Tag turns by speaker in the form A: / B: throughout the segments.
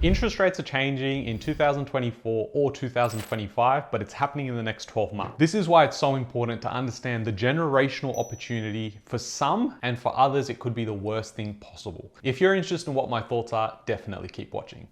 A: Interest rates are changing in 2024 or 2025, but it's happening in the next 12 months. This is why it's so important to understand the generational opportunity. For some, and for others, it could be the worst thing possible. If you're interested in what my thoughts are, definitely keep watching.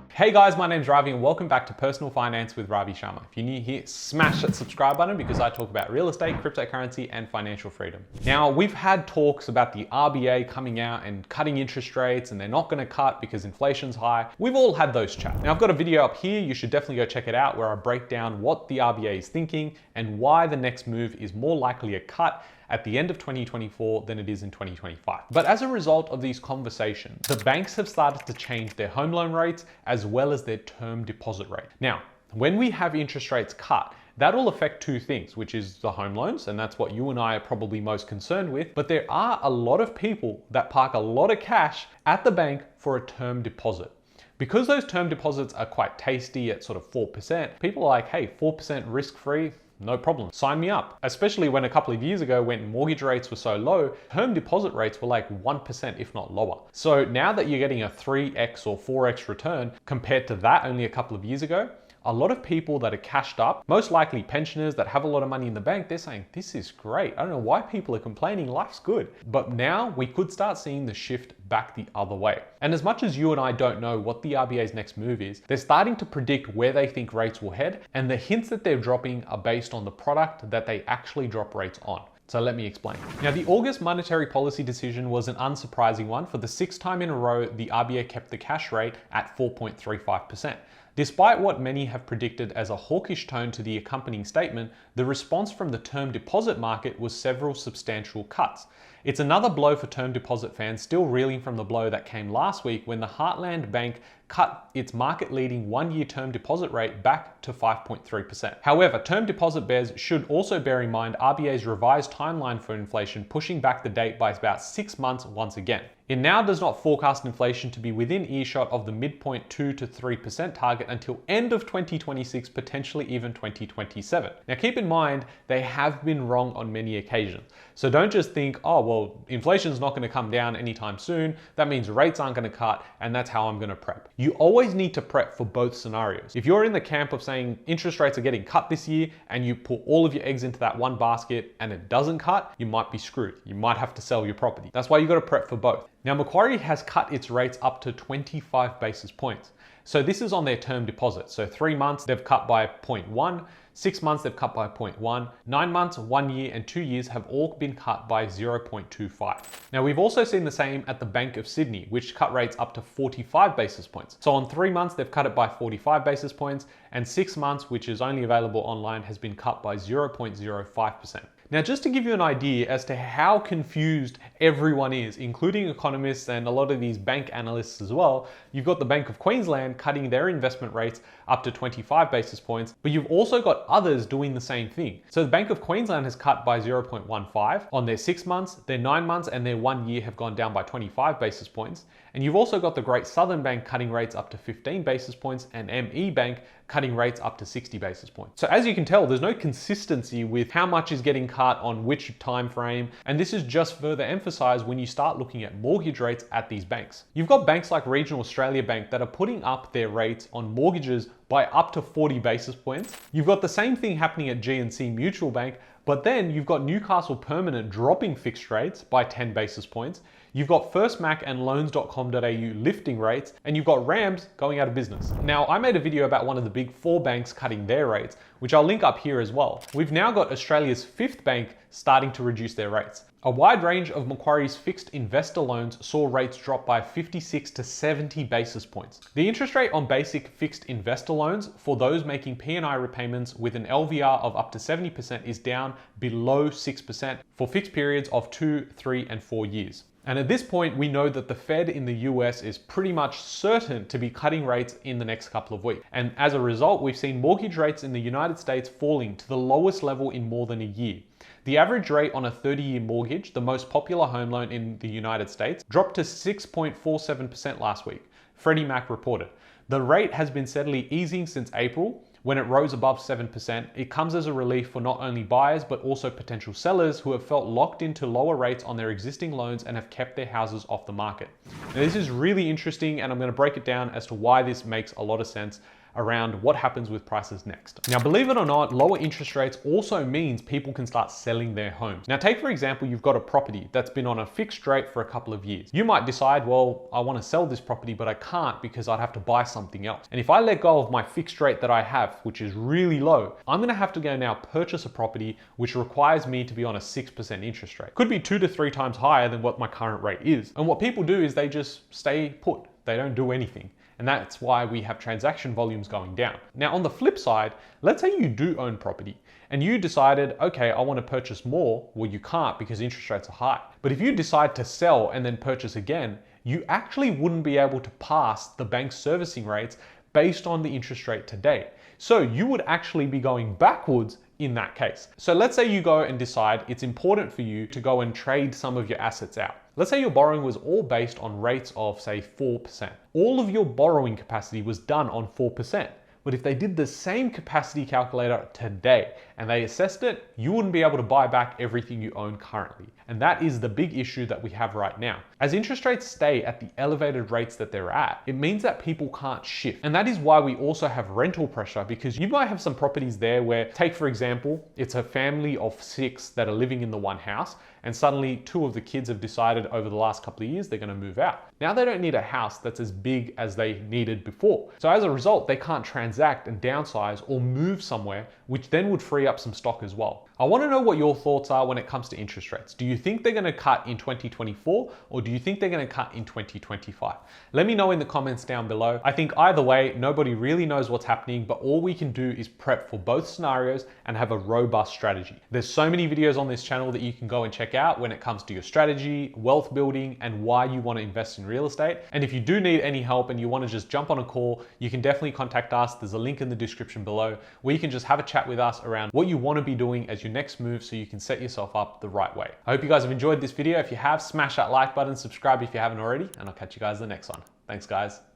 A: Hey guys, my name's Ravi and welcome back to Personal Finance with Ravi Sharma. If you're new here, smash that subscribe button because I talk about real estate, cryptocurrency, and financial freedom. Now, we've had talks about the RBA coming out and cutting interest rates, and they're not gonna cut because inflation's high. We've all had those chats. Now, I've got a video up here, you should definitely go check it out, where I break down what the RBA is thinking and why the next move is more likely a cut at the end of 2024 than it is in 2025. But as a result of these conversations, the banks have started to change their home loan rates as well as their term deposit rate. Now, when we have interest rates cut, that will affect two things, which is the home loans, and that's what you and I are probably most concerned with. But there are a lot of people that park a lot of cash at the bank for a term deposit. Because those term deposits are quite tasty at sort of 4%, people are like, hey, 4% risk-free, no problem, sign me up. Especially when a couple of years ago, when mortgage rates were so low, term deposit rates were like 1%, if not lower. So now that you're getting a 3x or 4x return compared to that only a couple of years ago, a lot of people that are cashed up, most likely pensioners that have a lot of money in the bank, they're saying, this is great. I don't know why people are complaining, life's good. But now we could start seeing the shift back the other way. And as much as you and I don't know what the RBA's next move is, they're starting to predict where they think rates will head, and the hints that they're dropping are based on the product that they actually drop rates on. So let me explain. Now, the August monetary policy decision was an unsurprising one. For the sixth time in a row, the RBA kept the cash rate at 4.35%. Despite what many have predicted as a hawkish tone to the accompanying statement, the response from the term deposit market was several substantial cuts. It's another blow for term deposit fans, still reeling from the blow that came last week when the Heartland Bank cut its market-leading one-year term deposit rate back to 5.3%. However, term deposit bears should also bear in mind RBA's revised timeline for inflation, pushing back the date by about 6 months once again. It now does not forecast inflation to be within earshot of the midpoint 2 to 3% target until end of 2026, potentially even 2027. Now keep in mind, they have been wrong on many occasions. So don't just think, oh, well, inflation's not gonna come down anytime soon. That means rates aren't gonna cut, and that's how I'm gonna prep. You always need to prep for both scenarios. If you're in the camp of saying interest rates are getting cut this year and you put all of your eggs into that one basket and it doesn't cut, you might be screwed. You might have to sell your property. That's why you gotta prep for both. Now, Macquarie has cut its rates up to 25 basis points. So this is on their term deposit. So 3 months, they've cut by 0.1, 6 months, they've cut by 0.1, 9 months, 1 year, and 2 years have all been cut by 0.25. Now, we've also seen the same at the Bank of Sydney, which cut rates up to 45 basis points. So on 3 months, they've cut it by 45 basis points, and 6 months, which is only available online, has been cut by 0.05%. Now, just to give you an idea as to how confused everyone is, including economists and a lot of these bank analysts as well, you've got the Bank of Queensland cutting their investment rates up to 25 basis points, but you've also got others doing the same thing. So the Bank of Queensland has cut by 0.15 on their 6 months, their 9 months, and their 1 year have gone down by 25 basis points. And you've also got the Great Southern Bank cutting rates up to 15 basis points and ME Bank cutting rates up to 60 basis points. So as you can tell, there's no consistency with how much is getting cut on which time frame. And this is just further emphasized when you start looking at mortgage rates at these banks. You've got banks like Regional Australia Bank that are putting up their rates on mortgages by up to 40 basis points. You've got the same thing happening at G&C Mutual Bank, but then you've got Newcastle Permanent dropping fixed rates by 10 basis points. You've got FirstMac and loans.com.au lifting rates, and you've got Rams going out of business. Now, I made a video about one of the big 4 banks cutting their rates, which I'll link up here as well. We've now got Australia's 5th bank starting to reduce their rates. A wide range of Macquarie's fixed investor loans saw rates drop by 56 to 70 basis points. The interest rate on basic fixed investor loans for those making P&I repayments with an LVR of up to 70% is down below 6% for fixed periods of 2, 3, and 4 years. And at this point, we know that the Fed in the US is pretty much certain to be cutting rates in the next couple of weeks. And as a result, we've seen mortgage rates in the United States falling to the lowest level in more than a year. The average rate on a 30-year mortgage, the most popular home loan in the United States, dropped to 6.47% last week, Freddie Mac reported. The rate has been steadily easing since April, when it rose above 7%, it comes as a relief for not only buyers, but also potential sellers who have felt locked into lower rates on their existing loans and have kept their houses off the market. Now, this is really interesting, and I'm going to break it down as to why this makes a lot of sense around what happens with prices next. Now, believe it or not, lower interest rates also means people can start selling their homes. Now, take for example, you've got a property that's been on a fixed rate for a couple of years. You might decide, well, I want to sell this property, but I can't because I'd have to buy something else. And if I let go of my fixed rate that I have, which is really low, I'm going to have to go now purchase a property which requires me to be on a 6% interest rate. Could be 2 to 3 times higher than what my current rate is. And what people do is they just stay put. They don't do anything. And that's why we have transaction volumes going down. Now, on the flip side, let's say you do own property and you decided, okay, I want to purchase more. Well, you can't because interest rates are high. But if you decide to sell and then purchase again, you actually wouldn't be able to pass the bank's servicing rates based on the interest rate today. So you would actually be going backwards in that case. So let's say you go and decide it's important for you to go and trade some of your assets out. Let's say your borrowing was all based on rates of, say, 4%. All of your borrowing capacity was done on 4%. But if they did the same capacity calculator today and they assessed it, you wouldn't be able to buy back everything you own currently. And that is the big issue that we have right now. As interest rates stay at the elevated rates that they're at, it means that people can't shift. And that is why we also have rental pressure, because you might have some properties there where, take for example, it's a family of 6 that are living in the one house, and suddenly 2 of the kids have decided over the last couple of years they're going to move out. Now they don't need a house that's as big as they needed before. So as a result, they can't transact and downsize or move somewhere, which then would free up some stock as well. I want to know what your thoughts are when it comes to interest rates. Do you think they're going to cut in 2024, or do you think they're going to cut in 2025? Let me know in the comments down below. I think either way, nobody really knows what's happening, but all we can do is prep for both scenarios and have a robust strategy. There's so many videos on this channel that you can go and check out when it comes to your strategy, wealth building, and why you want to invest in real estate. And if you do need any help and you want to just jump on a call, you can definitely contact us. There's a link in the description below where you can just have a chat with us around what you want to be doing as your next move so you can set yourself up the right way. I hope you guys have enjoyed this video. If you have, smash that like button, subscribe if you haven't already, and I'll catch you guys in the next one. Thanks, guys.